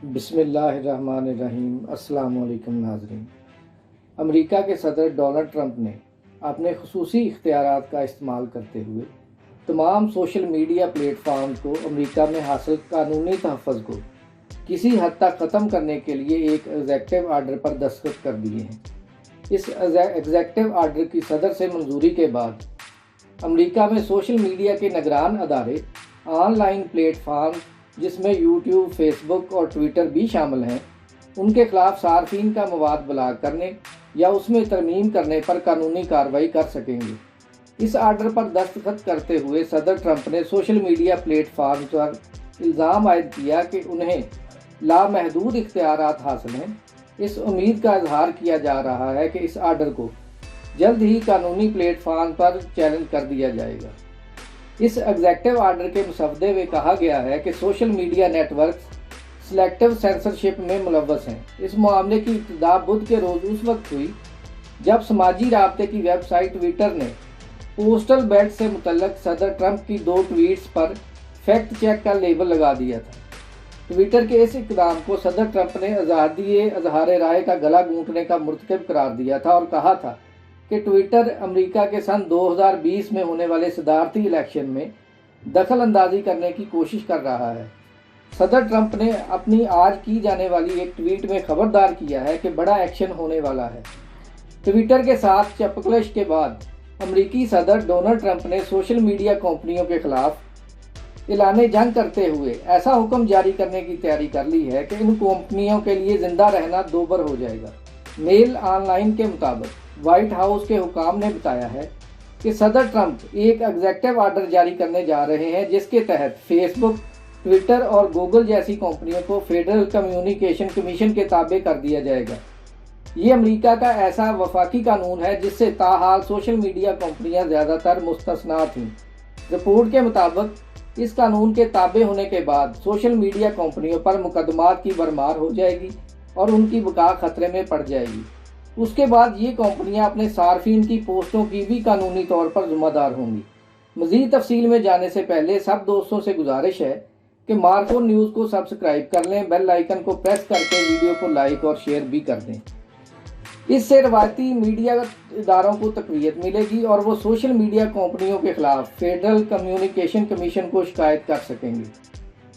بسم اللہ الرحمن الرحیم۔ السلام علیکم ناظرین۔ امریکہ کے صدر ڈونلڈ ٹرمپ نے اپنے خصوصی اختیارات کا استعمال کرتے ہوئے تمام سوشل میڈیا پلیٹ فارمز کو امریکہ میں حاصل قانونی تحفظ کو کسی حد تک ختم کرنے کے لیے ایک ایگزیکٹو آرڈر پر دستخط کر دیے ہیں۔ اس ایگزیکٹو آرڈر کی صدر سے منظوری کے بعد امریکہ میں سوشل میڈیا کے نگران ادارے آن لائن پلیٹ فارم جس میں یوٹیوب، فیس بک اور ٹویٹر بھی شامل ہیں، ان کے خلاف صارفین کا مواد بلاک کرنے یا اس میں ترمیم کرنے پر قانونی کارروائی کر سکیں گے۔ اس آرڈر پر دستخط کرتے ہوئے صدر ٹرمپ نے سوشل میڈیا پلیٹ فارم پر الزام عائد کیا کہ انہیں لامحدود اختیارات حاصل ہیں۔ اس امید کا اظہار کیا جا رہا ہے کہ اس آرڈر کو جلد ہی قانونی پلیٹ فارم پر چیلنج کر دیا جائے گا۔ اس ایگزیکٹو آرڈر کے مسودے میں کہا گیا ہے کہ social media networks selective censorship میں ملوث ہیں۔ اس معاملے کی ابتدا بدھ کے روز اس وقت ہوئی جب سماجی رابطے کی ویب سائٹ ٹویٹر نے پوسٹل بیلٹ سے متعلق صدر ٹرمپ کی 2 ٹویٹس پر فیکٹ چیک کا لیبل لگا دیا تھا۔ ٹویٹر کے اس اقدام کو صدر ٹرمپ نے آزادی اظہار رائے کا گلا گھونٹنے کا مرتکب قرار دیا تھا اور کہا تھا کہ ٹویٹر امریکہ کے سن 2020 میں ہونے والے صدارتی الیکشن میں دخل اندازی کرنے کی کوشش کر رہا ہے۔ صدر ٹرمپ نے اپنی آج کی جانے والی ایک ٹویٹ میں خبردار کیا ہے کہ بڑا ایکشن ہونے والا ہے۔ ٹویٹر کے ساتھ چپکلش کے بعد امریکی صدر ڈونلڈ ٹرمپ نے سوشل میڈیا کمپنیوں کے خلاف اعلان جنگ کرتے ہوئے ایسا حکم جاری کرنے کی تیاری کر لی ہے کہ ان کمپنیوں کے لیے زندہ رہنا دوبر ہو جائے گا۔ میل آن لائن کے مطابق وائٹ ہاؤس کے حکام نے بتایا ہے کہ صدر ٹرمپ ایک ایگزیکٹو آرڈر جاری کرنے جا رہے ہیں جس کے تحت فیس بک، ٹویٹر اور گوگل جیسی کمپنیوں کو فیڈرل کمیونیکیشن کمیشن کے تابع کر دیا جائے گا۔ یہ امریکہ کا ایسا وفاقی قانون ہے جس سے تاحال سوشل میڈیا کمپنیاں زیادہ تر مستثنیٰ تھیں۔ رپورٹ کے مطابق اس قانون کے تابع ہونے کے بعد سوشل میڈیا کمپنیوں پر مقدمات کی بھرمار ہو جائے گی اور ان کی بقا خطرے میں پڑ جائے گی۔ اس کے بعد یہ کمپنیاں اپنے صارفین کی پوسٹوں کی بھی قانونی طور پر ذمہ دار ہوں گی۔ مزید تفصیل میں جانے سے پہلے سب دوستوں سے گزارش ہے کہ مارکور نیوز کو سبسکرائب کر لیں، بیل آئیکن کو پریس کر کے ویڈیو کو لائک اور شیئر بھی کر دیں۔ اس سے روایتی میڈیا اداروں کو تقویت ملے گی اور وہ سوشل میڈیا کمپنیوں کے خلاف فیڈرل کمیونیکیشن کمیشن کو شکایت کر سکیں گے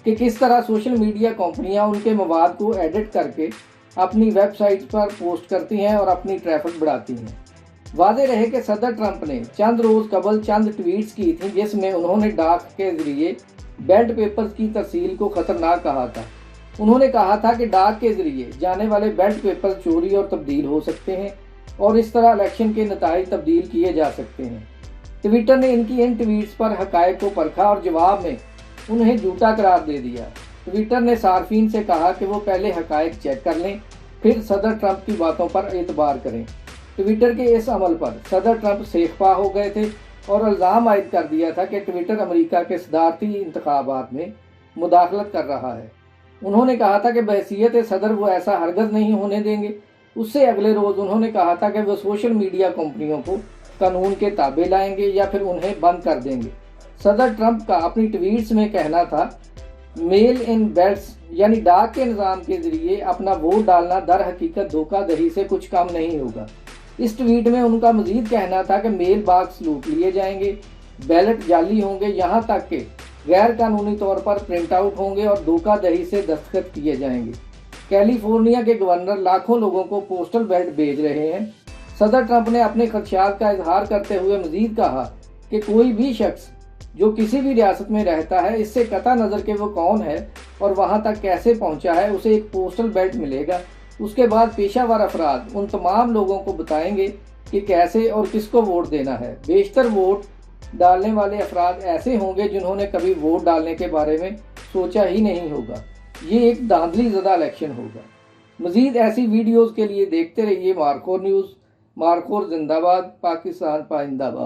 کہ کس طرح سوشل میڈیا کمپنیاں ان کے مواد کو ایڈٹ کر کے اپنی ویب سائٹ پر پوسٹ کرتی ہیں اور اپنی ٹریفک بڑھاتی ہیں۔ واضح رہے کہ صدر ٹرمپ نے چند روز قبل چند ٹویٹس کی تھیں جس میں انہوں نے ڈاک کے ذریعے بیلٹ پیپرز کی ترسیل کو خطرناک کہا تھا۔ انہوں نے کہا تھا کہ ڈاک کے ذریعے جانے والے بیلٹ پیپرز چوری اور تبدیل ہو سکتے ہیں اور اس طرح الیکشن کے نتائج تبدیل کیے جا سکتے ہیں۔ ٹویٹر نے ان کی ان ٹویٹس پر حقائق کو پرکھا اور جواب میں انہیں جھوٹا قرار دے دیا۔ ٹویٹر نے صارفین سے کہا کہ وہ پہلے حقائق چیک کر لیں، پھر صدر ٹرمپ کی باتوں پر اعتبار کریں۔ ٹویٹر کے اس عمل پر صدر ٹرمپ سیخپا ہو گئے تھے اور الزام عائد کر دیا تھا کہ ٹویٹر امریکہ کے صدارتی انتخابات میں مداخلت کر رہا ہے۔ انہوں نے کہا تھا کہ بحیثیت صدر وہ ایسا ہرگز نہیں ہونے دیں گے۔ اس سے اگلے روز انہوں نے کہا تھا کہ وہ سوشل میڈیا کمپنیوں کو قانون کے تابع لائیں گے یا پھر انہیں بند کر دیں گے۔ صدر ٹرمپ کا اپنی ٹویٹس میں کہنا تھا، میل ان بیلٹس یعنی ڈاک کے نظام کے ذریعے اپنا ووٹ ڈالنا در حقیقت دھوکہ دہی سے کچھ کم نہیں ہوگا۔ اس ٹویٹ میں ان کا مزید کہنا تھا کہ میل باکس لوٹ لیے جائیں گے، بیلٹ جعلی ہوں گے، یہاں تک کہ غیر قانونی طور پر پرنٹ آؤٹ ہوں گے اور دھوکہ دہی سے دستخط کیے جائیں گے۔ کیلیفورنیا کے گورنر لاکھوں لوگوں کو پوسٹل بیلٹ بھیج رہے ہیں۔ صدر ٹرمپ نے اپنے خدشات کا اظہار کرتے ہوئے مزید کہا کہ کوئی بھی شخص جو کسی بھی ریاست میں رہتا ہے، اس سے قطع نظر کہ وہ کون ہے اور وہاں تک کیسے پہنچا ہے، اسے ایک پوسٹل بیلٹ ملے گا۔ اس کے بعد پیشہ ور افراد ان تمام لوگوں کو بتائیں گے کہ کیسے اور کس کو ووٹ دینا ہے۔ بیشتر ووٹ ڈالنے والے افراد ایسے ہوں گے جنہوں نے کبھی ووٹ ڈالنے کے بارے میں سوچا ہی نہیں ہوگا۔ یہ ایک دھاندلی زدہ الیکشن ہوگا۔ مزید ایسی ویڈیوز کے لیے دیکھتے رہیے مارکور نیوز۔ مارکور زندہ باد، پاکستان پائندہ باد۔